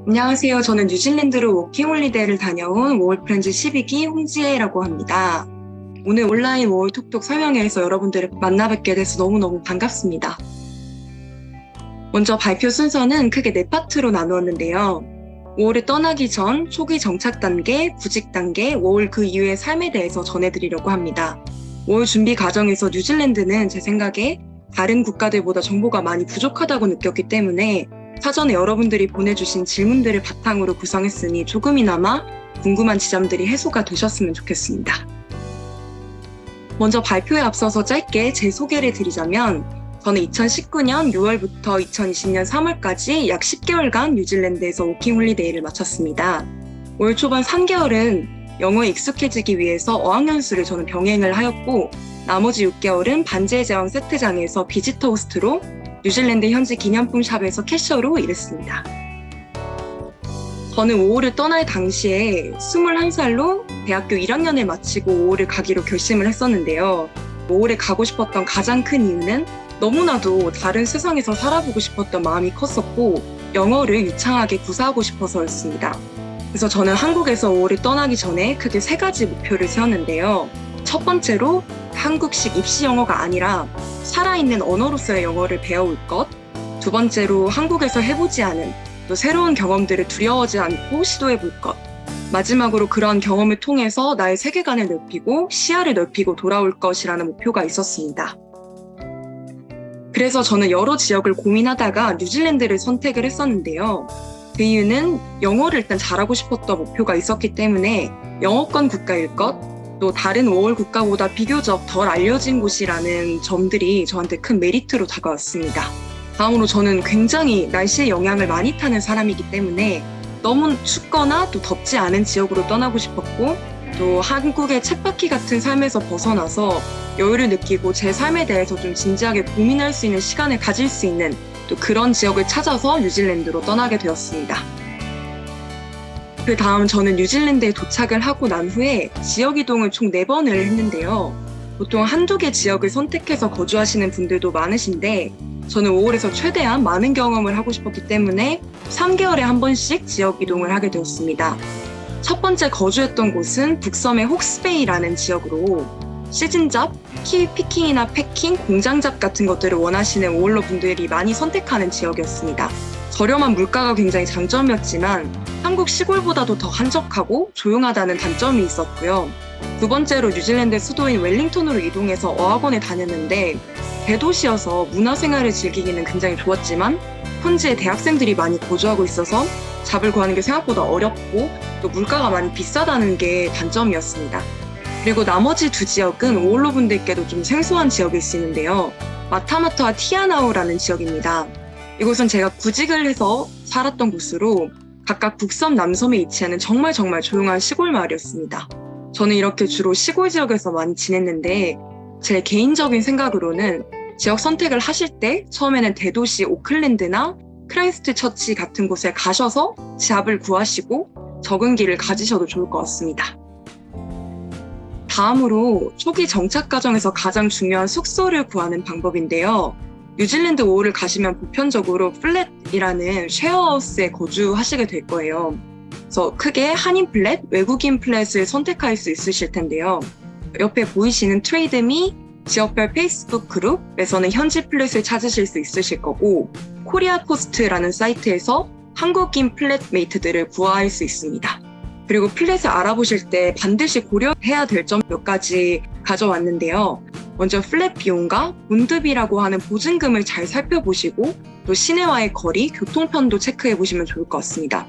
안녕하세요. 저는 뉴질랜드로 워킹홀리데이를 다녀온 워홀프렌즈 12기 홍지혜라고 합니다. 오늘 온라인 워홀톡톡 설명회에서 여러분들을 만나뵙게 돼서 너무너무 반갑습니다. 먼저 발표 순서는 크게 4파트로 나누었는데요. 워홀을 떠나기 전 초기 정착 단계, 구직 단계, 워홀 그 이후의 삶에 대해서 전해드리려고 합니다. 워홀 준비 과정에서 뉴질랜드는 제 생각에 다른 국가들보다 정보가 많이 부족하다고 느꼈기 때문에 사전에 여러분들이 보내주신 질문들을 바탕으로 구성했으니 조금이나마 궁금한 지점들이 해소가 되셨으면 좋겠습니다. 먼저 발표에 앞서서 짧게 제 소개를 드리자면 저는 2019년 6월부터 2020년 3월까지 약 10개월간 뉴질랜드에서 워킹홀리데이를 마쳤습니다. 올 초반 3개월은 영어에 익숙해지기 위해서 어학연수를 저는 병행을 하였고 나머지 6개월은 반지의 제왕 세트장에서 비지터 호스트로 뉴질랜드 현지 기념품 샵에서 캐셔로 일했습니다. 저는 5월을 떠날 당시에 21살로 대학교 1학년을 마치고 5월을 가기로 결심을 했었는데요. 5월에 가고 싶었던 가장 큰 이유는 너무나도 다른 세상에서 살아보고 싶었던 마음이 컸었고 영어를 유창하게 구사하고 싶어서였습니다. 그래서 저는 한국에서 5월을 떠나기 전에 크게 3가지 목표를 세웠는데요. 첫 번째로 한국식 입시 영어가 아니라 살아있는 언어로서의 영어를 배워올 것. 두 번째로 한국에서 해보지 않은 또 새로운 경험들을 두려워하지 않고 시도해볼 것. 마지막으로 그런 경험을 통해서 나의 세계관을 넓히고 시야를 넓히고 돌아올 것이라는 목표가 있었습니다. 그래서 저는 여러 지역을 고민하다가 뉴질랜드를 선택을 했었는데요. 그 이유는 영어를 일단 잘하고 싶었던 목표가 있었기 때문에 영어권 국가일 것, 또 다른 워홀 국가보다 비교적 덜 알려진 곳이라는 점들이 저한테 큰 메리트로 다가왔습니다. 다음으로 저는 굉장히 날씨의 영향을 많이 타는 사람이기 때문에 너무 춥거나 또 덥지 않은 지역으로 떠나고 싶었고 또 한국의 쳇바퀴 같은 삶에서 벗어나서 여유를 느끼고 제 삶에 대해서 좀 진지하게 고민할 수 있는 시간을 가질 수 있는 또 그런 지역을 찾아서 뉴질랜드로 떠나게 되었습니다. 그 다음 저는 뉴질랜드에 도착을 하고 난 후에 지역 이동을 총 4번을 했는데요. 보통 한두 개 지역을 선택해서 거주하시는 분들도 많으신데 저는 5월에서 최대한 많은 경험을 하고 싶었기 때문에 3개월에 한 번씩 지역 이동을 하게 되었습니다. 첫 번째 거주했던 곳은 북섬의 혹스베이라는 지역으로 시즌잡, 키위 피킹이나 패킹, 공장잡 같은 것들을 원하시는 오월러 분들이 많이 선택하는 지역이었습니다. 저렴한 물가가 굉장히 장점이었지만 한국 시골보다도 더 한적하고 조용하다는 단점이 있었고요. 두 번째로 뉴질랜드 수도인 웰링턴으로 이동해서 어학원에 다녔는데 대도시여서 문화생활을 즐기기는 굉장히 좋았지만 현지에 대학생들이 많이 거주하고 있어서 잡을 구하는 게 생각보다 어렵고 또 물가가 많이 비싸다는 게 단점이었습니다. 그리고 나머지 2 지역은 오홀로 분들께도 좀 생소한 지역일 수 있는데요. 마타마타와 티아나우라는 지역입니다. 이곳은 제가 구직을 해서 살았던 곳으로 각각 북섬, 남섬에 위치하는 정말 조용한 시골 마을이었습니다. 저는 이렇게 주로 시골 지역에서 많이 지냈는데 제 개인적인 생각으로는 지역 선택을 하실 때 처음에는 대도시 오클랜드나 크라이스트 처치 같은 곳에 가셔서 잡을 구하시고 적응기를 가지셔도 좋을 것 같습니다. 다음으로 초기 정착 과정에서 가장 중요한 숙소를 구하는 방법인데요. 뉴질랜드 오홀을 가시면 보편적으로 플랫이라는 쉐어하우스에 거주하시게 될 거예요. 그래서 크게 한인 플랫, 외국인 플랫을 선택할 수 있으실 텐데요. 옆에 보이시는 트레이드미, 지역별 페이스북 그룹에서는 현지 플랫을 찾으실 수 있으실 거고 코리아 포스트라는 사이트에서 한국인 플랫메이트들을 구할 수 있습니다. 그리고 플랫을 알아보실 때 반드시 고려해야 될 점 몇 가지 가져왔는데요. 먼저 플랫 비용과 본드비라고 하는 보증금을 잘 살펴보시고 또 시내와의 거리, 교통편도 체크해보시면 좋을 것 같습니다.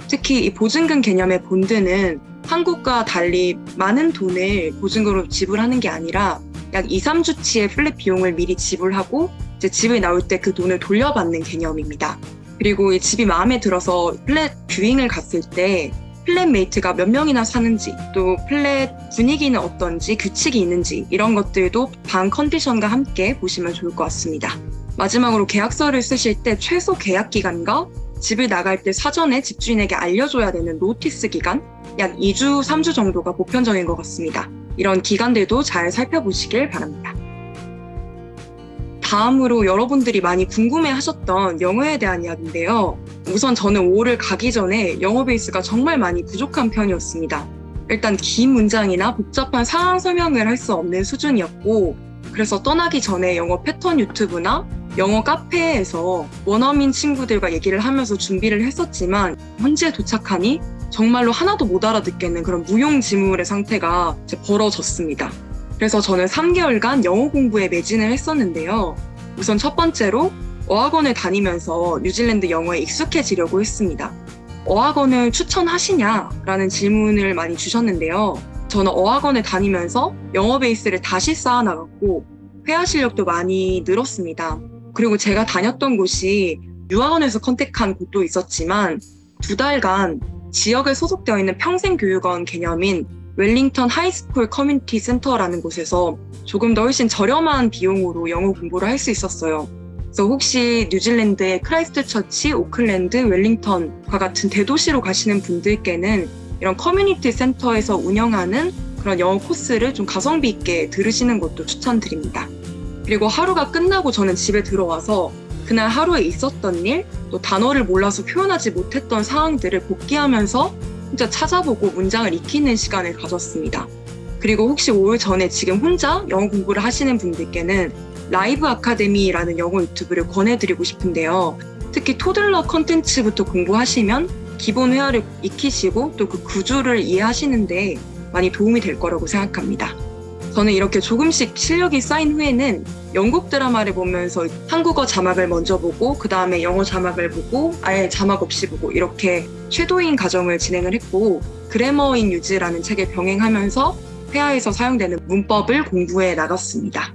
특히 이 보증금 개념의 본드는 한국과 달리 많은 돈을 보증금으로 지불하는 게 아니라 약 2, 3주치의 플랫 비용을 미리 지불하고 이제 집을 나올 때 그 돈을 돌려받는 개념입니다. 그리고 이 집이 마음에 들어서 플랫 뷰잉을 갔을 때 플랫메이트가 몇 명이나 사는지 또 플랫 분위기는 어떤지 규칙이 있는지 이런 것들도 방 컨디션과 함께 보시면 좋을 것 같습니다. 마지막으로 계약서를 쓰실 때 최소 계약 기간과 집을 나갈 때 사전에 집주인에게 알려줘야 되는 노티스 기간 약 2주, 3주 정도가 보편적인 것 같습니다. 이런 기간들도 잘 살펴보시길 바랍니다. 다음으로 여러분들이 많이 궁금해하셨던 영어에 대한 이야기인데요. 우선 저는 5월을 가기 전에 영어 베이스가 정말 많이 부족한 편이었습니다. 일단 긴 문장이나 복잡한 상황 설명을 할 수 없는 수준이었고, 그래서 떠나기 전에 영어 패턴 유튜브나 영어 카페에서 원어민 친구들과 얘기를 하면서 준비를 했었지만, 현지에 도착하니 정말로 하나도 못 알아듣겠는 그런 무용지물의 상태가 벌어졌습니다. 그래서 저는 3개월간 영어 공부에 매진을 했었는데요. 우선 첫 번째로 어학원을 다니면서 뉴질랜드 영어에 익숙해지려고 했습니다. 어학원을 추천하시냐라는 질문을 많이 주셨는데요. 저는 어학원을 다니면서 영어 베이스를 다시 쌓아나갔고 회화 실력도 많이 늘었습니다. 그리고 제가 다녔던 곳이 유학원에서 컨택한 곳도 있었지만 2달간 지역에 소속되어 있는 평생교육원 개념인 웰링턴 하이스쿨 커뮤니티 센터라는 곳에서 조금 더 훨씬 저렴한 비용으로 영어 공부를 할 수 있었어요. 그래서 혹시 뉴질랜드의 크라이스트처치, 오클랜드, 웰링턴과 같은 대도시로 가시는 분들께는 이런 커뮤니티 센터에서 운영하는 그런 영어 코스를 좀 가성비 있게 들으시는 것도 추천드립니다. 그리고 하루가 끝나고 저는 집에 들어와서 그날 하루에 있었던 일, 또 단어를 몰라서 표현하지 못했던 상황들을 복기하면서 혼자 찾아보고 문장을 익히는 시간을 가졌습니다. 그리고 혹시 5월 전에 지금 혼자 영어 공부를 하시는 분들께는 라이브 아카데미라는 영어 유튜브를 권해드리고 싶은데요. 특히 토들러 컨텐츠부터 공부하시면 기본 회화를 익히시고 또 그 구조를 이해하시는데 많이 도움이 될 거라고 생각합니다. 저는 이렇게 조금씩 실력이 쌓인 후에는 영국 드라마를 보면서 한국어 자막을 먼저 보고 그 다음에 영어 자막을 보고 아예 자막 없이 보고 이렇게 쉐도잉 과정을 진행을 했고 그래머 인 유즈라는 책을 병행하면서 회화에서 사용되는 문법을 공부해 나갔습니다.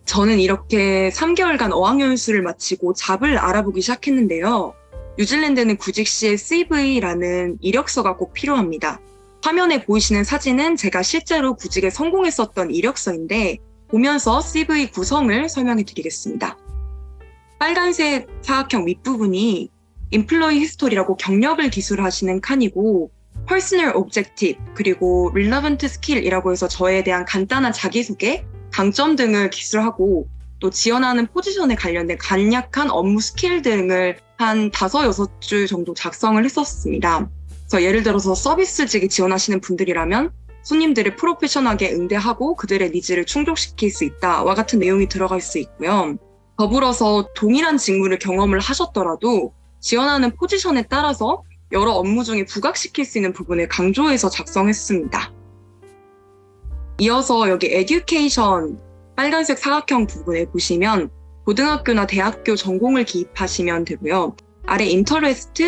저는 이렇게 3개월간 어학연수를 마치고 잡을 알아보기 시작했는데요. 뉴질랜드는 구직 시에 CV라는 이력서가 꼭 필요합니다. 화면에 보이시는 사진은 제가 실제로 구직에 성공했었던 이력서인데 보면서 CV 구성을 설명해 드리겠습니다. 빨간색 사각형 윗부분이 Employee History라고 경력을 기술하시는 칸이고 Personal Objective 그리고 Relevant Skill이라고 해서 저에 대한 간단한 자기소개, 강점 등을 기술하고 또 지원하는 포지션에 관련된 간략한 업무 스킬 등을 한 5, 6줄 정도 작성을 했었습니다. 그래서 예를 들어서 서비스직에 지원하시는 분들이라면 손님들을 프로페셔널하게 응대하고 그들의 니즈를 충족시킬 수 있다와 같은 내용이 들어갈 수 있고요. 더불어서 동일한 직무를 경험을 하셨더라도 지원하는 포지션에 따라서 여러 업무 중에 부각시킬 수 있는 부분을 강조해서 작성했습니다. 이어서 여기 Education 빨간색 사각형 부분에 보시면 고등학교나 대학교 전공을 기입하시면 되고요. 아래 Interest,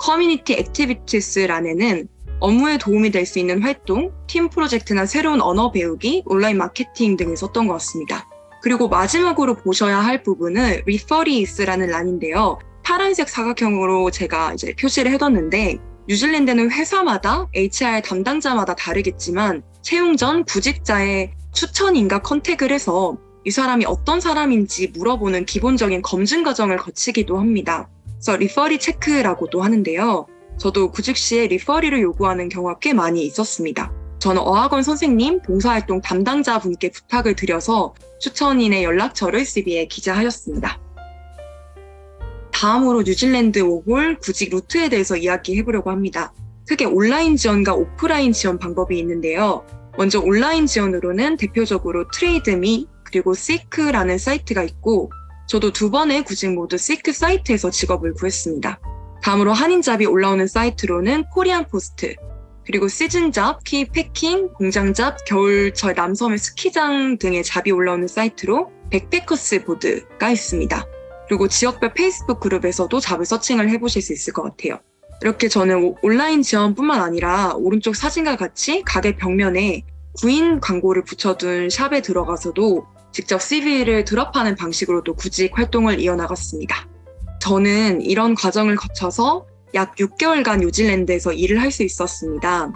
Community Activities란에는 업무에 도움이 될 수 있는 활동, 팀 프로젝트나 새로운 언어 배우기, 온라인 마케팅 등을 썼던 것 같습니다. 그리고 마지막으로 보셔야 할 부분은 Referies라는 란인데요. 파란색 사각형으로 제가 이제 표시를 해뒀는데 뉴질랜드는 회사마다 HR 담당자마다 다르겠지만 채용 전 구직자의 추천인과 컨택을 해서 이 사람이 어떤 사람인지 물어보는 기본적인 검증 과정을 거치기도 합니다. 그래서 리퍼리 체크라고도 하는데요. 저도 구직 시에 리퍼리를 요구하는 경우가 꽤 많이 있었습니다. 저는 어학원 선생님, 봉사활동 담당자분께 부탁을 드려서 추천인의 연락처를 CV에 기재하였습니다. 다음으로 뉴질랜드 5홀 구직 루트에 대해서 이야기해보려고 합니다. 크게 온라인 지원과 오프라인 지원 방법이 있는데요. 먼저 온라인 지원으로는 대표적으로 트레이드미 그리고 시크라는 사이트가 있고 저도 2번의 구직 모두 시크 사이트에서 직업을 구했습니다. 다음으로 한인잡이 올라오는 사이트로는 코리안 포스트, 그리고 시즌잡, 키 패킹, 공장잡, 겨울철 남섬의 스키장 등의 잡이 올라오는 사이트로 백패커스 보드가 있습니다. 그리고 지역별 페이스북 그룹에서도 잡을 서칭을 해보실 수 있을 것 같아요. 이렇게 저는 온라인 지원뿐만 아니라 오른쪽 사진과 같이 가게 벽면에 구인 광고를 붙여둔 샵에 들어가서도 직접 CV를 드롭하는 방식으로도 구직 활동을 이어나갔습니다. 저는 이런 과정을 거쳐서 약 6개월간 뉴질랜드에서 일을 할 수 있었습니다.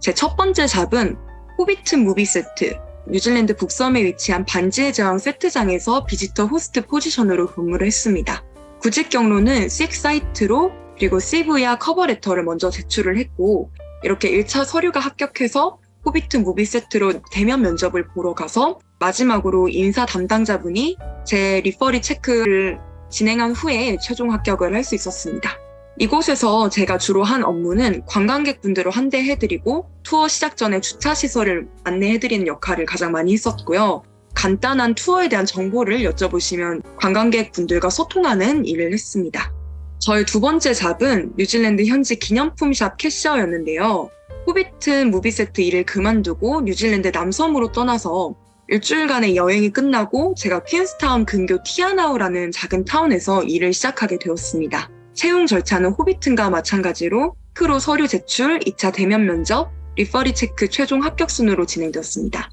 제 첫 번째 잡은 호비트 무비 세트, 뉴질랜드 북섬에 위치한 반지의 제왕 세트장에서 비지터 호스트 포지션으로 근무를 했습니다. 구직 경로는 식 사이트로 그리고 CV와 커버레터를 먼저 제출을 했고 이렇게 1차 서류가 합격해서 호비트 무비 세트로 대면 면접을 보러 가서 마지막으로 인사 담당자분이 제 리퍼리 체크를 진행한 후에 최종 합격을 할 수 있었습니다. 이곳에서 제가 주로 한 업무는 관광객분들을 환대해드리고 투어 시작 전에 주차 시설을 안내해드리는 역할을 가장 많이 했었고요. 간단한 투어에 대한 정보를 여쭤보시면 관광객분들과 소통하는 일을 했습니다. 저의 두 번째 잡은 뉴질랜드 현지 기념품샵 캐셔였는데요. 호비트 무비 세트 일을 그만두고 뉴질랜드 남섬으로 떠나서 일주일간의 여행이 끝나고 제가 퀸스타운 근교 티아나우라는 작은 타운에서 일을 시작하게 되었습니다. 채용 절차는 호비튼과 마찬가지로 크루 서류 제출, 2차 대면 면접, 리퍼리 체크 최종 합격 순으로 진행되었습니다.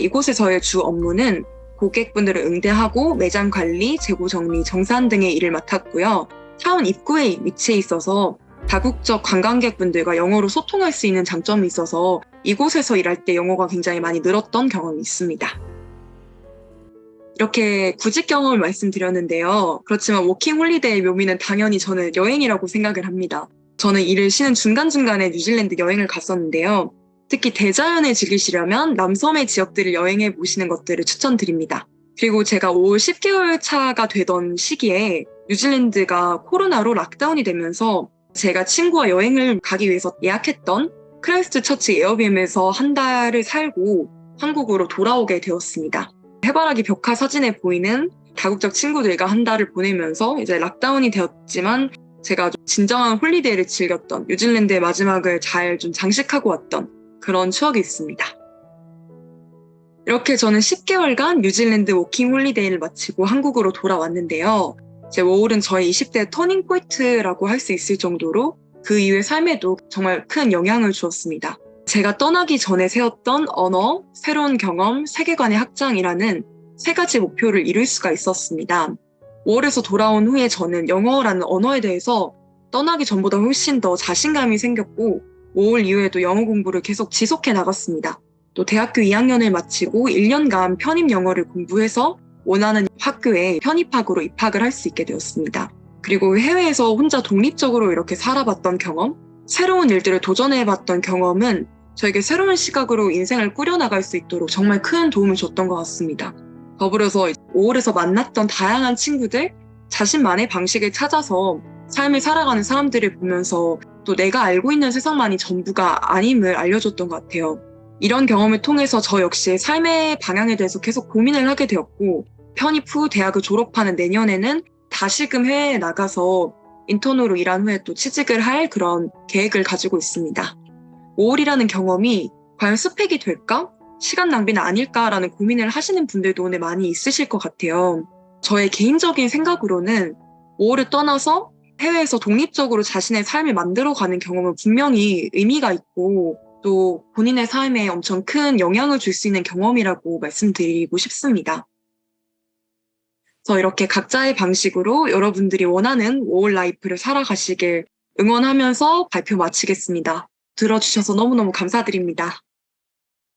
이곳에서의 주 업무는 고객분들을 응대하고 매장 관리, 재고 정리, 정산 등의 일을 맡았고요. 타운 입구에 위치해 있어서 다국적 관광객분들과 영어로 소통할 수 있는 장점이 있어서 이곳에서 일할 때 영어가 굉장히 많이 늘었던 경험이 있습니다. 이렇게 구직 경험을 말씀드렸는데요. 그렇지만 워킹 홀리데이의 묘미는 당연히 저는 여행이라고 생각을 합니다. 저는 일을 쉬는 중간중간에 뉴질랜드 여행을 갔었는데요. 특히 대자연을 즐기시려면 남섬의 지역들을 여행해 보시는 것들을 추천드립니다. 그리고 제가 올 10개월 차가 되던 시기에 뉴질랜드가 코로나로 락다운이 되면서 제가 친구와 여행을 가기 위해서 예약했던 크라이스트처치 에어비앤비에서 한 달을 살고 한국으로 돌아오게 되었습니다. 해바라기 벽화 사진에 보이는 다국적 친구들과 한 달을 보내면서 이제 락다운이 되었지만 제가 좀 진정한 홀리데이를 즐겼던 뉴질랜드의 마지막을 잘 좀 장식하고 왔던 그런 추억이 있습니다. 이렇게 저는 10개월간 뉴질랜드 워킹 홀리데이를 마치고 한국으로 돌아왔는데요. 제 워홀은 저의 20대 터닝 포인트라고 할 수 있을 정도로 그 이후의 삶에도 정말 큰 영향을 주었습니다. 제가 떠나기 전에 세웠던 언어, 새로운 경험, 세계관의 확장이라는 세 가지 목표를 이룰 수가 있었습니다. 5월에서 돌아온 후에 저는 영어라는 언어에 대해서 떠나기 전보다 훨씬 더 자신감이 생겼고 5월 이후에도 영어 공부를 계속 지속해 나갔습니다. 또 대학교 2학년을 마치고 1년간 편입 영어를 공부해서 원하는 학교에 편입학으로 입학을 할 수 있게 되었습니다. 그리고 해외에서 혼자 독립적으로 이렇게 살아봤던 경험, 새로운 일들을 도전해봤던 경험은 저에게 새로운 시각으로 인생을 꾸려나갈 수 있도록 정말 큰 도움을 줬던 것 같습니다. 더불어서 5월에서 만났던 다양한 친구들, 자신만의 방식을 찾아서 삶을 살아가는 사람들을 보면서 또 내가 알고 있는 세상만이 전부가 아님을 알려줬던 것 같아요. 이런 경험을 통해서 저 역시 삶의 방향에 대해서 계속 고민을 하게 되었고 편입 후 대학을 졸업하는 내년에는 다시금 해외에 나가서 인턴으로 일한 후에 또 취직을 할 그런 계획을 가지고 있습니다. 5월이라는 경험이 과연 스펙이 될까? 시간 낭비는 아닐까라는 고민을 하시는 분들도 오늘 많이 있으실 것 같아요. 저의 개인적인 생각으로는 5월을 떠나서 해외에서 독립적으로 자신의 삶을 만들어가는 경험은 분명히 의미가 있고 또 본인의 삶에 엄청 큰 영향을 줄 수 있는 경험이라고 말씀드리고 싶습니다. 그래서 이렇게 각자의 방식으로 여러분들이 원하는 5월 라이프를 살아가시길 응원하면서 발표 마치겠습니다. 들어주셔서 너무너무 감사드립니다.